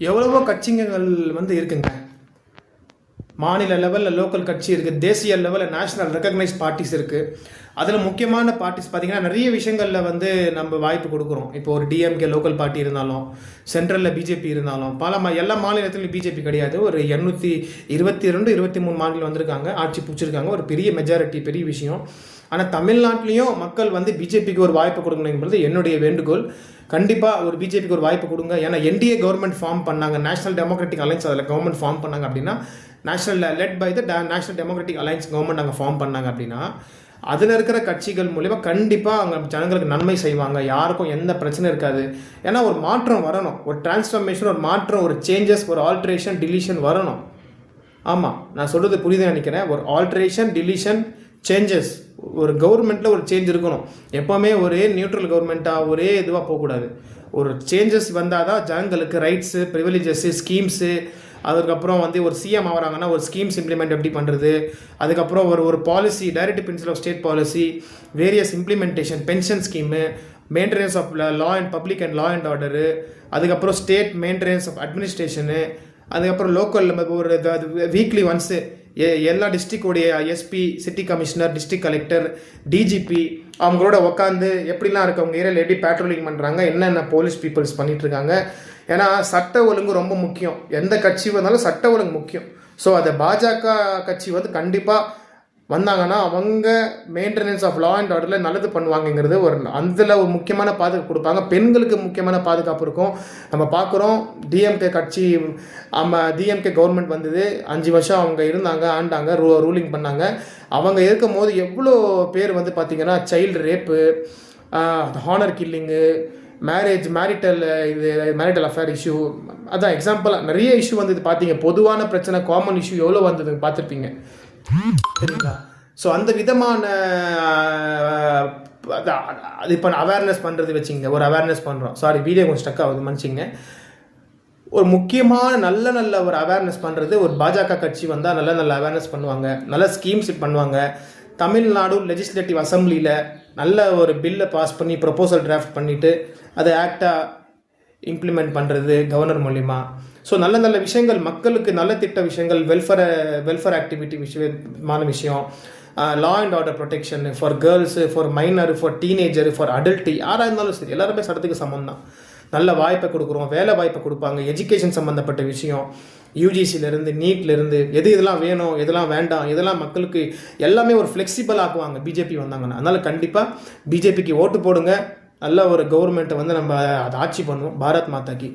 எவ்வளவோ கட்சிகள் இருக்குங்க. மாநில லெவலில் லோக்கல் கட்சி இருக்குது, தேசிய லெவலில் நேஷனல் ரெக்கக்னைஸ் பார்ட்டிஸ் இருக்குது. அதில் முக்கியமான பார்ட்டிஸ் பார்த்திங்கன்னா நிறைய விஷயங்களில் நம்ம வாய்ப்பு கொடுக்குறோம். இப்போ ஒரு டிஎம்கே லோக்கல் பார்ட்டி இருந்தாலும், சென்ட்ரலில் பிஜேபி இருந்தாலும், எல்லா மாநிலத்திலும் பிஜேபி கிடையாது. ஒரு 822 23 மாநிலம் வந்திருக்காங்க, ஆட்சி பிடிச்சிருக்காங்க. ஒரு பெரிய மெஜாரிட்டி, பெரிய விஷயம். ஆனால் தமிழ்நாட்டிலையும் மக்கள் பிஜேபிக்கு ஒரு வாய்ப்பு கொடுக்கணுங்கிறது என்னுடைய வேண்டுகோள். கண்டிப்பாக ஒரு பிஜேபிக்கு ஒரு வாய்ப்பு கொடுங்க. ஏன்னா என்டிஏ கவர்மெண்ட் ஃபார்ம் பண்ணாங்க, நேஷனல் டெமோக்ராட்டிக் அலையன்ஸ் அதில் கவர்மெண்ட் ஃபார்ம் பண்ணாங்க அப்படின்னா, let by the national democratic alliance government அங்கே ஃபார்ம் பண்ணாங்க அப்படின்னா, அதில் இருக்கிற கட்சிகள் மூலிமா கண்டிப்பாக அங்கே ஜனங்களுக்கு நன்மை செய்வாங்க. யாருக்கும் எந்த பிரச்சனை இருக்காது. ஏன்னா ஒரு மாற்றம் வரணும், ஒரு டிரான்ஸ்ஃபர்மேஷன், ஒரு மாற்றம், ஒரு சேஞ்சஸ், ஒரு ஆல்ட்ரேஷன், டிலீஷன் வரணும். ஆமாம், நான் சொல்கிறது புரியுதுன்னு நினைக்கிறேன். ஒரு ஆல்ட்ரேஷன், டிலீஷன், சேஞ்சஸ், ஒரு கவர்மெண்ட்டில் ஒரு சேஞ்ச் இருக்கணும். எப்போவுமே ஒரே நியூட்ரல் கவர்மெண்ட்டாக ஒரே இதுவாக போகக்கூடாது. ஒரு சேஞ்சஸ் வந்தால் தான் ஜனங்களுக்கு ரைட்ஸு, ப்ரிவிலேஜஸ்ஸு, ஸ்கீம்ஸு, அதுக்கப்புறம் ஒரு சிஎம் ஆகிறாங்கன்னா ஒரு ஸ்கீம்ஸ் இம்ப்ளிமெண்ட் எப்படி பண்ணுறது, அதுக்கப்புறம் ஒரு policy, direct principle of state policy, various implementation, pension scheme, maintenance of law and public and law and order, அதுக்கப்புறம் ஸ்டேட் மெயின்டெனன்ஸ் ஆஃப் அட்மினிஸ்ட்ரேஷனு, அதுக்கப்புறம் லோக்கல் ஒரு வீக்லி ஒன்ஸு எல்லா டிஸ்ட்ரிக்டோடைய SP, city commissioner, district collector, DGP அவங்களோட உட்காந்து எப்படிலாம் இருக்கவங்க ஏரியாவில் எப்படி பேட்ரோலிங் பண்ணுறாங்க, என்னென்ன போலீஸ் பீப்புள்ஸ் பண்ணிகிட்ருக்காங்க. ஏன்னா சட்ட ஒழுங்கு ரொம்ப முக்கியம். எந்த கட்சி வந்தாலும் சட்ட ஒழுங்கு முக்கியம். ஸோ அதை பாஜக கட்சி கண்டிப்பாக வந்தாங்கன்னா அவங்க மெயின்டெனன்ஸ் ஆஃப் லா அண்ட் ஆர்டரில் நல்லது பண்ணுவாங்கங்கிறது அதில் ஒரு முக்கியமான பாதுகாப்பு கொடுப்பாங்க. பெண்களுக்கு முக்கியமான பாதுகாப்பு இருக்கும். நம்ம பார்க்குறோம், டிஎம்கே கட்சி, டிஎம்கே கவர்மெண்ட் வந்தது, 5 வருஷம் அவங்க இருந்தாங்க, ஆண்டாங்க, ரூலிங் பண்ணாங்க. அவங்க இருக்கும் போது எவ்வளோ பேர் பார்த்திங்கன்னா child rape, honour killing, marital affair issue, அதான் எக்ஸாம்பிளாக நிறைய இஷ்யூ பார்த்தீங்க. பொதுவான பிரச்சனை, காமன் இஷ்யூ எவ்வளோ வந்தது பார்த்துருப்பீங்க, சரிங்களா? ஸோ அந்த விதமான அது இப்போ அவேர்னஸ் பண்ணுறது வச்சுங்க, ஒரு அவேர்னஸ் பண்ணுறோம். சாரி, வீடியோ கொஞ்சம் ஸ்டக் ஆகுது, மன்னிச்சிங்க. ஒரு முக்கியமான நல்ல ஒரு அவேர்னஸ் பண்ணுறது ஒரு பாஜக கட்சி வந்தால் நல்ல அவேர்னஸ் பண்ணுவாங்க, நல்ல ஸ்கீம்ஸ் பண்ணுவாங்க. தமிழ்நாடு லெஜிஸ்லேட்டிவ் அசம்பிளியில் நல்ல ஒரு பில்லை பாஸ் பண்ணி ப்ரொபோசல் டிராஃப்ட் பண்ணிவிட்டு அதை ஆக்டாக இம்ப்ளிமெண்ட் பண்ணுறது கவர்னர் மூலிமா. ஸோ நல்ல விஷயங்கள், மக்களுக்கு நல்ல திட்ட விஷயங்கள், வெல்ஃபேர் ஆக்டிவிட்டி விஷயமான விஷயம், law and order protection for girls, for minor, for teenager, for adult, யாராக இருந்தாலும் சரி, எல்லாருமே சட்டத்துக்கு சமம் தான். நல்ல வாய்ப்பை கொடுக்குறோம், வேலை வாய்ப்பை கொடுப்பாங்க, எஜுகேஷன் சம்மந்தப்பட்ட விஷயம், யூஜிசிலேருந்து நீட்லேருந்து இதெல்லாம் வேணும், இதெல்லாம் வேண்டாம், இதெல்லாம் மக்களுக்கு எல்லாமே ஒரு ஃப்ளெக்சிபிள் ஆக்குவாங்க பிஜேபி வந்தாங்கன்னா. அதனால் கண்டிப்பாக பிஜேபிக்கு ஓட்டு போடுங்க. நல்ல ஒரு கவர்மெண்ட்டை நம்ம அதை ஆட்சி பண்ணுவோம். பாரத் மாதாக்கு